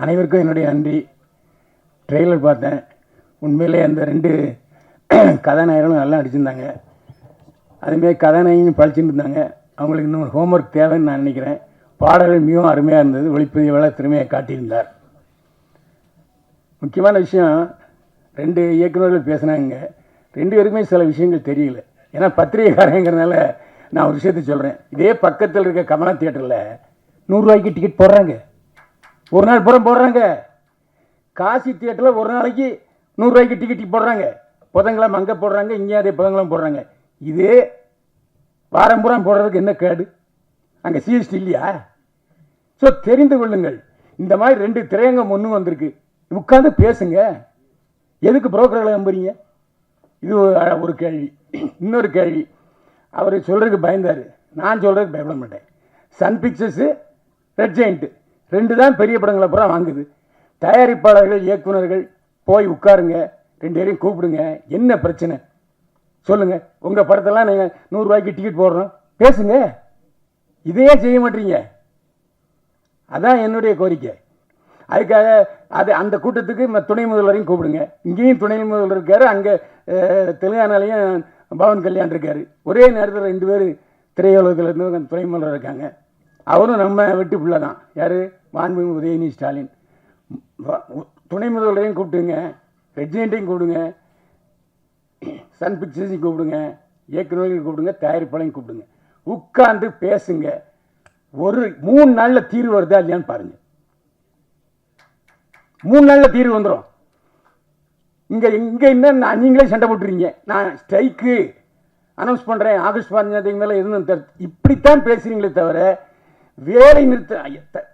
அனைவருக்கும் என்னுடைய நன்றி. ட்ரெய்லர் பார்த்தேன். உண்மையிலே அந்த 2 கதாநாயகர்களும் நல்லா நடிச்சிருந்தாங்க. அதுமாரி கதாநாயகியும் படிச்சுட்டு இருந்தாங்க. அவங்களுக்கு இன்னும் ஹோம்ஒர்க் தேவைன்னு நான் நினைக்கிறேன். பாடல்கள் மிகவும் அருமையாக இருந்தது. ஒளிப்பதிவாளர் திறமையை காட்டியிருந்தார். முக்கியமான விஷயம், 2 இயக்குநர்கள் பேசுனாங்க. 2 பேருக்குமே சில விஷயங்கள் தெரியல. ஏன்னா பத்திரிகைக்காரங்கிறதுனால நான் ஒரு விஷயத்தை சொல்கிறேன். இதே பக்கத்தில் இருக்க கமலா தியேட்டரில் 100 ரூபாய்க்கு டிக்கெட் போடுறாங்க. ஒரு நாள் பூரா போடுறாங்க. காசி தியேட்டரில் ஒரு நாளைக்கு 100 ரூபாய்க்கு டிக்கெட் போடுறாங்க. புதன்கிழமை அங்கே போடுறாங்க, இங்கே அதே புதன்கிழமை போடுறாங்க. இதே வாரம் பூரா போடுறதுக்கு என்ன கேடு? அங்கே சிஎஸ்டி இல்லையா? ஸோ தெரிந்து கொள்ளுங்கள். இந்த மாதிரி 2 திரையங்கம் ஒன்று வந்திருக்கு. உட்காந்து பேசுங்க. எதுக்கு புரோக்கர்களை நம்புறீங்க? இது ஒரு கேள்வி. இன்னொரு கேள்வி, அவர் சொல்கிறதுக்கு பயந்தார். நான் சொல்கிறதுக்கு பயப்பட மாட்டேன். சன் பிக்சர்ஸு, ரெட் ஜெயண்ட் 2 தான் பெரிய படங்களை பூரா வாங்குது. தயாரிப்பாளர்கள், இயக்குநர்கள் போய் உட்காருங்க, 2 பேரையும் கூப்பிடுங்க. என்ன பிரச்சனை சொல்லுங்கள். உங்கள் படத்தெல்லாம் நீங்கள் 100 ரூபாய்க்கு டிக்கெட் போடுறோம், பேசுங்க. இதையே செய்ய மாட்டீங்க. அதான் என்னுடைய கோரிக்கை. அதுக்காக அந்த கூட்டத்துக்கு துணை முதல்வரையும் கூப்பிடுங்க. இங்கேயும் துணை முதல்வர் இருக்கார், அங்கே தெலுங்கானாலையும் பவன் கல்யாண் இருக்கார். ஒரே நேரத்தில் 2 பேர் திரையுலகத்தில் இருந்து துணை முதல்வர் இருக்காங்க. அவரும் நம்ம வெட்டி பிள்ளை தான். யார்? மாண்புமிகு உதயநிதி ஸ்டாலின். துணை முதல்வரையும் கூப்பிட்டுங்க, ரெட் ஜெயண்ட்டையும் கூப்பிடுங்க, சன் பிக்சர்ஸையும் கூப்பிடுங்க, இயக்குநர்களையும் கூப்பிடுங்க, தயாரிப்பாளையும் கூப்பிடுங்க. உட்கார்ந்து பேசுங்க. ஒரு 3 நாளில் தீர்வு வருதா இல்லையான்னு பாருங்க. 3 நாளில் தீர்வு வந்துடும். இங்கே என்ன நீங்களே சண்டை போட்டுறீங்க. நான் ஸ்ட்ரைக்கு அனௌன்ஸ் பண்ணுறேன், ஆகஸ்ட் 15 மேலே எதுவும் இப்படித்தான் பேசுகிறீங்களே தவிர வேலை நிறுத்தம்.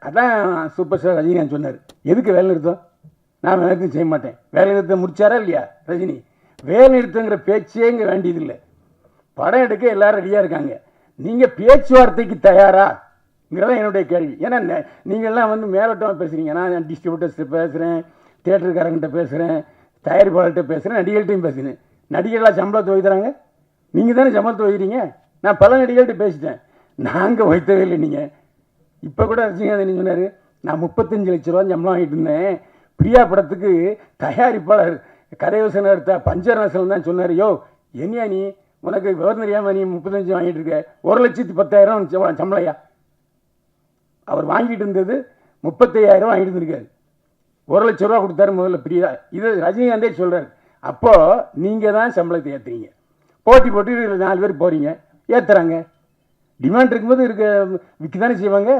அதான் சூப்பர் ஸ்டார் ரஜினிகாந்த் சொன்னார், எதுக்கு வேலை நிறுத்தம்? நான் வேலை நிறுத்தம் செய்ய மாட்டேன். வேலை நிறுத்தம் முடிச்சாரா இல்லையா ரஜினி? வேலை நிறுத்தங்கிற பேச்சே இங்கே வேண்டியதில்லை. படம் எடுக்க எல்லாரும் ரெடியாக இருக்காங்க. நீங்கள் பேச்சுவார்த்தைக்கு தயாராங்கிறதான் என்னுடைய கேள்வி. ஏன்னா நீங்கள்லாம் மேலோட்டமாக பேசுகிறீங்க. நான் டிஸ்ட்ரிபியூட்டர்ஸ்கிட்ட பேசுகிறேன், தியேட்டருக்காரங்கிட்ட பேசுகிறேன், தயாரிப்பாளர்கிட்ட பேசுகிறேன், நடிகர்கள்ட்டையும் பேசுகிறேன். நடிகர்களாக சம்பளத்தை வைக்கிறாங்க. நீங்கள் தானே சம்பளத்தை வைக்கிறீங்க. நான் பல நடிகர்கள்ட்ட பேசிட்டேன். நாங்கள் வைத்தவே இல்லை. நீங்கள் இப்போ கூட ரஜினிகாந்த் சொன்னார், நான் 35 லட்ச ரூபா சம்பளம் வாங்கிட்டு இருந்தேன். பிரியா படத்துக்கு தயாரிப்பாளர் கதையோசனை எடுத்த பஞ்சரசன் தான் சொன்னார், யோ என்னையா நீ, உனக்கு விவரம் தெரியாமல் நீ 35 வாங்கிட்டு இருக்க, 1,10,000 சம்பளையா? அவர் வாங்கிட்டு இருந்தது 35,000 வாங்கிட்டு இருந்திருக்காரு. 1 லட்ச ரூபா கொடுத்தாரு முதல்ல பிரியா. இது ரஜினிகாந்தே சொல்கிறார். அப்போது நீங்கள் தான் சம்பளத்தை ஏற்றுறீங்க. போட்டி போட்டு 4 பேர் போகிறீங்க, ஏற்றுறாங்க. டிமாண்ட் இருக்கும்போது விற்க தானே செய்வாங்க.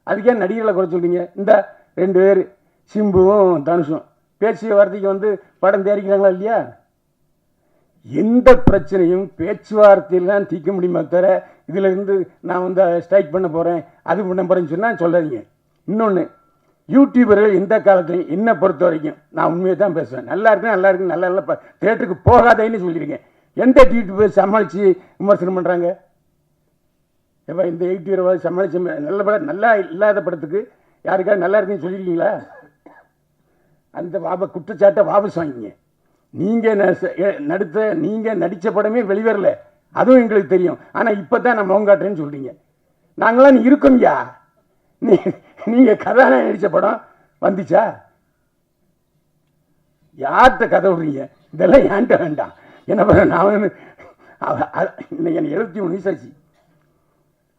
அதுக்கே நடிகர்களை குறை சொல்றீங்க. இந்த 2 பேர் சிம்புவும் தனுஷும் பேசிய வார்த்தைக்கு படம் தயாரிக்கிறாங்களா இல்லையா? எந்த பிரச்சனையும் பேச்சுவார்த்தையில் தான் தீர்க்க முடியுமா தவிர இதில் இருந்து நான் ஸ்ட்ரைக் பண்ண போகிறேன், அது பண்ண போகிறேன்னு சொன்னால் சொல்லாதீங்க. இன்னொன்று, யூடியூபர்கள் எந்த காலத்துலையும் என்னை பொறுத்த வரைக்கும் நான் உண்மையை தான் பேசுவேன். நல்லா இருக்கு நல்லா இருக்கு நல்லா நல்லா தேட்டருக்கு போகாதேன்னு சொல்லியிருக்கேன். எந்த யூடியூபர் சமாளித்து விமர்சனம் பண்ணுறாங்க? எப்போ இந்த 80 ரூபாய் சமாளிச்சு நல்ல படம், நல்லா இல்லாத படத்துக்கு யாருக்காவது நல்லா இருக்குன்னு சொல்லியிருக்கீங்களா? அந்த குற்றச்சாட்டை வாபஸ் வாங்கிங்க. நீங்கள் நடித்த படமே வெளிவரல, அதுவும் எங்களுக்கு தெரியும். ஆனால் இப்போ தான் நான் மோங்காட்டுறேன்னு சொல்கிறீங்க. நாங்களாம் இருக்கோம்யா. நீங்கள் கதாநாயகன் நடித்த படம் வந்துச்சா? யார்கிட்ட கதை விடுறீங்க? இதெல்லாம் ஏன்ட்ட வேண்டாம். என்ன பண்ண, நான் இன்னைக்கு எனக்கு 73 வயசாச்சு.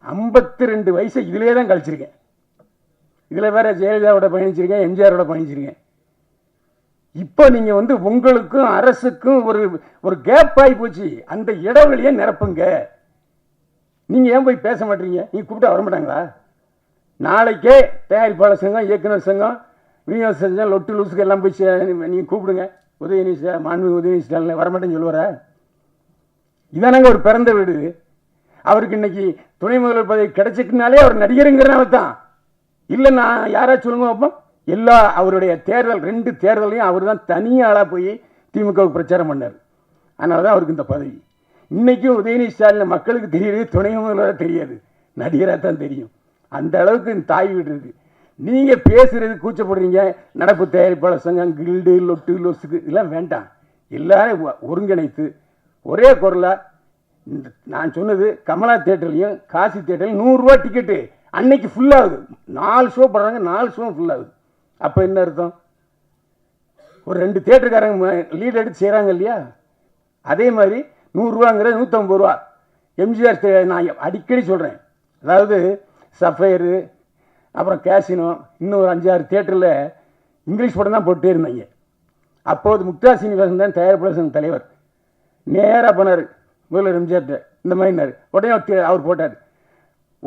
52 வயசை இதிலே தான் கழிச்சிருக்கேன். இதில் வேற ஜெயலலிதாவோட பயணிச்சிருக்கேன், எம்ஜிஆரோட பயணிச்சிருக்கேன். இப்போ நீங்கள் உங்களுக்கும் அரசுக்கும் ஒரு கேப் ஆகி போச்சு. அந்த இடைவெளியை நிரப்புங்க. நீங்கள் ஏன் போய் பேச மாட்டீங்க? நீங்கள் கூப்பிட்டா வர மாட்டாங்களா? நாளைக்கே தயாரிப்பாளர் சங்கம், இயக்குனர் சங்கம், விநியோக சங்கம், லொட்டு லூசுக்கு எல்லாம் போய் நீங்கள் கூப்பிடுங்க. உதயநிதி மாண்புமிகு உதயநிதி ஸ்டாலின் வரமாட்டேன்னு சொல்லுவாரா? இதானாங்க ஒரு பிறந்த வீடு. அவருக்கு இன்னைக்கு துணை முதல்வர் பதவி கிடைச்சிக்கினாலே அவர் நடிகருங்கிறனால தான். இல்லை நான் யாராச்சும் சொல்லுங்க வைப்போம். அவருடைய தேர்தல் 2 தேர்தலையும் அவர் தான் தனியாளாக போய் திமுகவுக்கு பிரச்சாரம் பண்ணார். அதனால தான் அவருக்கு இந்த பதவி. இன்றைக்கும் உதயநிதி ஸ்டாலின் மக்களுக்கு தெரியுது, துணை முதல்வராக தெரியாது, நடிகராக தான் தெரியும். அந்த அளவுக்கு இந்த தாய் வீடு இருக்குது. நீங்கள் பேசுகிறது கூச்சப்படுறீங்க. நடப்பு தயாரிப்பாளர் சங்கம், கில்டு, லொட்டு லொசுக்கு இதெல்லாம் வேண்டாம். எல்லாரும் ஒருங்கிணைத்து ஒரே குரலாக நான் சொன்னது, கமலா தியேட்டர்லையும் காசி தியேட்டர்லையும் 100 ரூபா டிக்கெட்டு அன்னைக்கு ஃபுல்லாகுது. 4 ஷோ போடுறாங்க, 4 ஷோ ஃபுல்லாகுது. அப்போ என்ன அர்த்தம்? ஒரு 2 தியேட்டருக்காரங்க லீட் எடுத்து செய்கிறாங்க இல்லையா? அதே மாதிரி 100 ரூபாங்கிறது 150 ரூபா. எம்ஜிஆர் நான் அடிக்கடி சொல்கிறேன், அதாவது சஃபயரு, அப்புறம் கேசினோ, இன்னும் ஒரு 5-6 தியேட்டரில் இங்கிலீஷ் படம் தான் போட்டே இருந்தாங்க. அப்போது முக்தா சீனிவாசன் தான் தயாரிப்பாளர் சங்க தலைவர். நேராக போனார் முதல்வர் எம்ஜிஆர்கிட்ட, இந்த மாதிரினார். உடனே அவர் போட்டார்.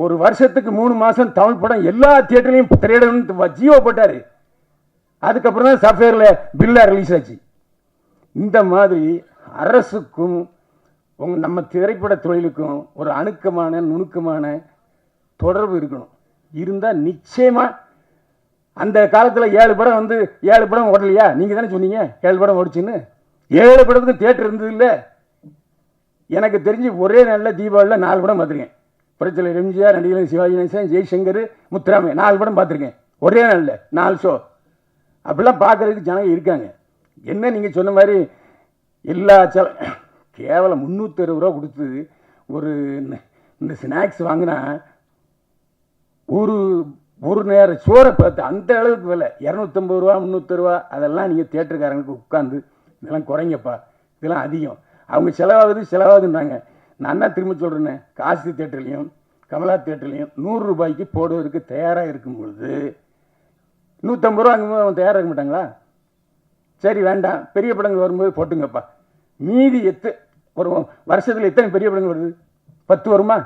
ஒரு வருஷத்துக்கு 3 மாதம் தமிழ் படம் எல்லா தியேட்டர்லையும் திரையிடணும்னு ஜியோ போட்டார். அதுக்கப்புறம் தான் சஃபயரில் பில்லா ரிலீஸ் ஆச்சு. இந்த மாதிரி அரசுக்கும் நம்ம திரைப்பட தொழிலுக்கும் ஒரு அணுக்கமான நுணுக்கமான தொடர்பு இருக்கணும். இருந்தால் நிச்சயமாக அந்த காலத்தில் 7 படம் 7 படம் ஓடலையா? நீங்கள் தானே சொன்னீங்க 7 படம் ஓடிச்சுன்னு. 7 படத்துக்கு தியேட்டர் இருந்தது இல்லை. எனக்கு தெரிஞ்சு ஒரே நாளில் தீபாவளியில் 4 படம் பார்த்துருக்கேன். புரட்சியாளர் எம்ஜிஆர், நடிகர் சிவாஜி கணேசன், ஜெய்சங்கர், முத்துராமே 4 படம் பார்த்துருக்கேன் ஒரே நாளில் 4 ஷோ. அப்படிலாம் பார்க்குறதுக்கு ஜனங்க இருக்காங்க. என்ன நீங்கள் சொன்ன மாதிரி எல்லா கேவலம் 360 ரூபா கொடுத்து ஒரு இந்த ஸ்நாக்ஸ் வாங்கினா ஒரு நேர சோறை பார்த்து அந்த அளவுக்கு விலை 250 ரூபா 300 ரூபா. அதெல்லாம் நீங்கள் தியேட்டருக்காரங்களுக்கு உட்காந்து இதெல்லாம் குறைங்கப்பா, இதெல்லாம் அதிகம், அவங்க செலவாகுதுன்றாங்க. நான் தான் திரும்ப சொல்கிறேன்னே, காசி தியேட்டர்லையும் கமலா தியேட்டர்லையும் 100 ரூபாய்க்கு போடுவதற்கு தயாராக இருக்கும் பொழுது 150 ரூபா அங்கே அவங்க தயாராக இருக்க மாட்டாங்களா? சரி வேண்டாம், பெரிய படங்கள் வரும்போது போட்டுங்கப்பா. மீதி ஒரு வருஷத்தில் எத்தனை பெரிய படங்கள் வருது? 10 வருமா?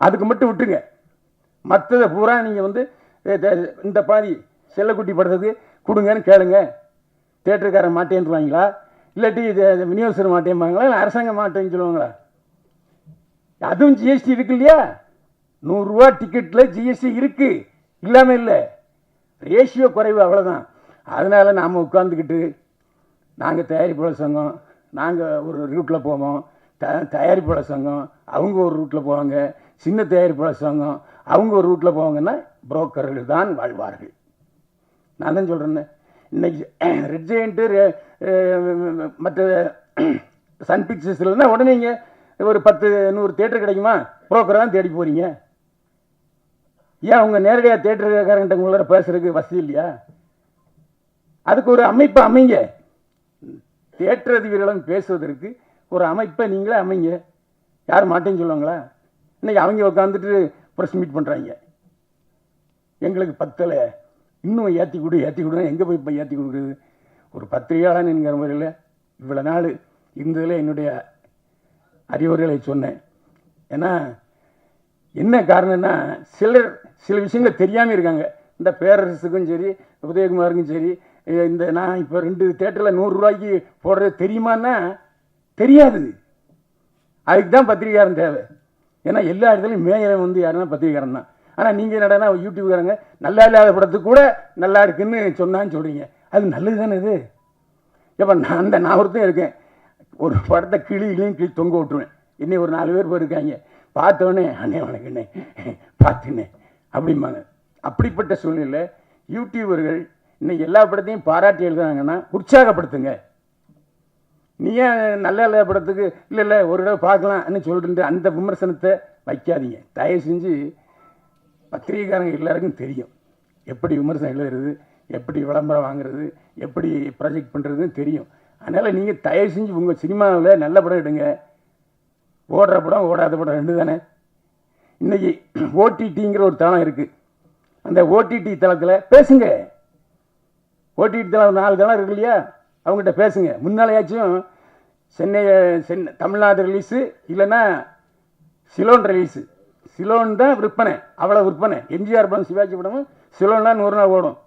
அதுக்கு மட்டும் விட்டுருங்க. மற்றதை பூரா நீங்கள் இந்த பாதி செல்லக்குட்டி படத்துக்கு கொடுங்கன்னு கேளுங்க. தியேட்டருக்காரன் மாட்டேன்னுவாங்களா, இல்லாட்டி விநியோகஸ்தர் மாட்டேன்பாங்களா, இல்லை அரசாங்கம் மாட்டேன்னு சொல்லுவாங்களா? அதுவும் ஜிஎஸ்டி இருக்கு இல்லையா? 100 ரூபா டிக்கெட்டில் ஜிஎஸ்டி இருக்கு, இல்லாமல் இல்லை. ரேஷியோ குறைவு, அவ்வளோதான். அதனால் நாம் உட்காந்துக்கிட்டு நாங்கள் தயாரிப்பாளர் சங்கம், நாங்கள் ஒரு ரூட்டில் போவோம், தயாரிப்பாளர் சங்கம் அவங்க ஒரு ரூட்டில் போவாங்க, சின்ன தயாரிப்பாளர் சங்கம் அவங்க ஒரு ரூட்டில் போவாங்கன்னா புரோக்கர்கள் தான் வாழ்வார்கள். நான் தான் சொல்கிறேன்னு. இன்னைக்கு ரெட் ஜெயண்ட்டு மற்ற சன் பிக்சர்ஸ்லன்னா உடனே இங்கே ஒரு 10-100 தியேட்டர் கிடைக்குமா? புரோக்கரை தான் தேடி போகிறீங்க. ஏன் அவங்க நேரடியாக தியேட்டருக்காரங்கிட்ட உங்களோட பேசுறதுக்கு வசதி இல்லையா? அதுக்கு ஒரு அமைப்பை அமைங்க. தியேட்டர் அதிபர்களும் பேசுவதற்கு ஒரு அமைப்பை நீங்களே அமைங்க. யாரும் மாட்டேன்னு சொல்லுவாங்களா? இன்றைக்கி அவங்க உட்காந்துட்டு ப்ரெஸ் மீட் பண்ணுறாங்க, எங்களுக்கு பத்தலை, இன்னும் ஏற்றி கொடுனா எங்கே போய் இப்போ ஏற்றி கொடுக்குறது? ஒரு பத்திரிகையாளனுங்கிற முறையில் இவ்வளோ நாள் இருந்ததில் என்னுடைய அறிவுரைகளை சொன்னேன். ஏன்னா என்ன காரணம்னா, சில விஷயங்கள் தெரியாமல் இருக்காங்க. இந்த பேரரசுக்கும் சரி, உதயகுமாருக்கும் சரி, இந்த நான் இப்போ 2 தியேட்டரில் 100 ரூபாய்க்கு போடுறது தெரியுமான்னா தெரியாது. அதுக்கு தான் பத்திரிகையாரன் தேவை. ஏன்னா எல்லா இடத்துலையும் மேயரை யாருன்னா பத்திரிகையாரன் தான். ஆனால் நீங்கள் என்னடா யூடியூப்காரங்க நல்லா இல்லாத படத்துக்கு கூட நல்லா இருக்குன்னு சொன்னான்னு சொல்கிறீங்க. அது நல்லது தானே இது? இப்போ நான் ஒருத்தன் இருக்கேன், ஒரு படத்தை கிளி தொங்க விட்டுருவேன். இன்னும் ஒரு 4 பேர் போயிருக்காங்க, பார்த்தோன்னே அண்ணே வணக்கண்ணே பார்த்துண்ணே அப்படிம்பாங்க. அப்படிப்பட்ட சூழ்நிலை யூடியூபர்கள் இன்னைக்கு எல்லா படத்தையும் பாராட்டி எழுதுனாங்கன்னா உற்சாகப்படுத்துங்க. நீ ஏன் நல்ல இல்லாத படத்துக்கு இல்லை ஒரு தடவை பார்க்கலாம்னு சொல்லிட்டு அந்த விமர்சனத்தை வைக்காதீங்க. தயவு செஞ்சு பத்திரிகைக்காரங்க எல்லாருக்கும் தெரியும் எப்படி விமர்சனம் எழுதுறது, எப்படி விளம்பரம் வாங்குறது, எப்படி ப்ராஜெக்ட் பண்ணுறதுன்னு தெரியும். அதனால் நீங்கள் தயவு செஞ்சு உங்கள் சினிமாவில் நல்ல படம் எடுங்க. ஓடுற படம் ஓடாத படம் 2 தானே. இன்றைக்கி ஓடிடிங்கிற ஒரு தளம் இருக்குது. அந்த ஓடிடி தளத்தில் பேசுங்க. ஓடிடி தளம் 4 தளம் இருக்கு இல்லையா, அவங்ககிட்ட பேசுங்க. முன்னாலேயாச்சும் சென்னை தமிழ்நாடு ரிலீஸு இல்லைன்னா சிலோன் ரிலீஸு. சிலோன் தான் விற்பனை, அவ்வளோ விற்பனை. எம்ஜிஆர் படம் சிவாஜி படமும் சிலோன் தான் 100 நாள் ஓடும்.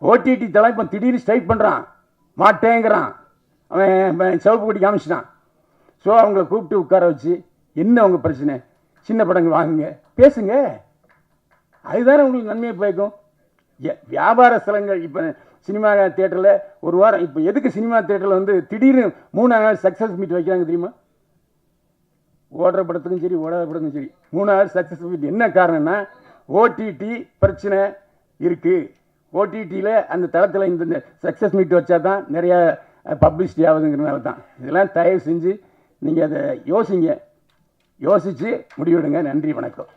ஓடிடி தளம் இப்போ திடீர்னு ஸ்ட்ரைக் பண்ணுறான், மாட்டேங்கிறான், அவன் சிவப்பு கொடி காமிச்சிட்டான். ஸோ அவங்கள கூப்பிட்டு உட்கார வச்சு என்ன உங்கள் பிரச்சனை, சின்ன படங்கள் வாங்குங்க, பேசுங்க. அதுதானே உங்களுக்கு நன்மையை பயக்கும். வியாபார ஸ்தலங்கள் இப்போ சினிமா தியேட்டரில் ஒரு வாரம், இப்போ எதுக்கு சினிமா தியேட்டரில் திடீர்னு 3 நாள் சக்ஸஸ் மீட் வைக்கிறாங்க தெரியுமா? ஓடுற படத்துக்கும் சரி ஓடாத படத்துக்கும் சரி 3 நாள் சக்ஸஸ் மீட். என்ன காரணம்னா ஓடிடி பிரச்சனை இருக்குது. ஓடிடியில் அந்த தளத்தில் இந்த சக்ஸஸ் மீட் வச்சா தான் நிறையா பப்ளிசிட்டி ஆகுதுங்கிறனால தான். இதெல்லாம் தயவு செஞ்சு நீங்கள் அதை யோசிங்க, யோசித்து முடிவெடுங்க. நன்றி, வணக்கம்.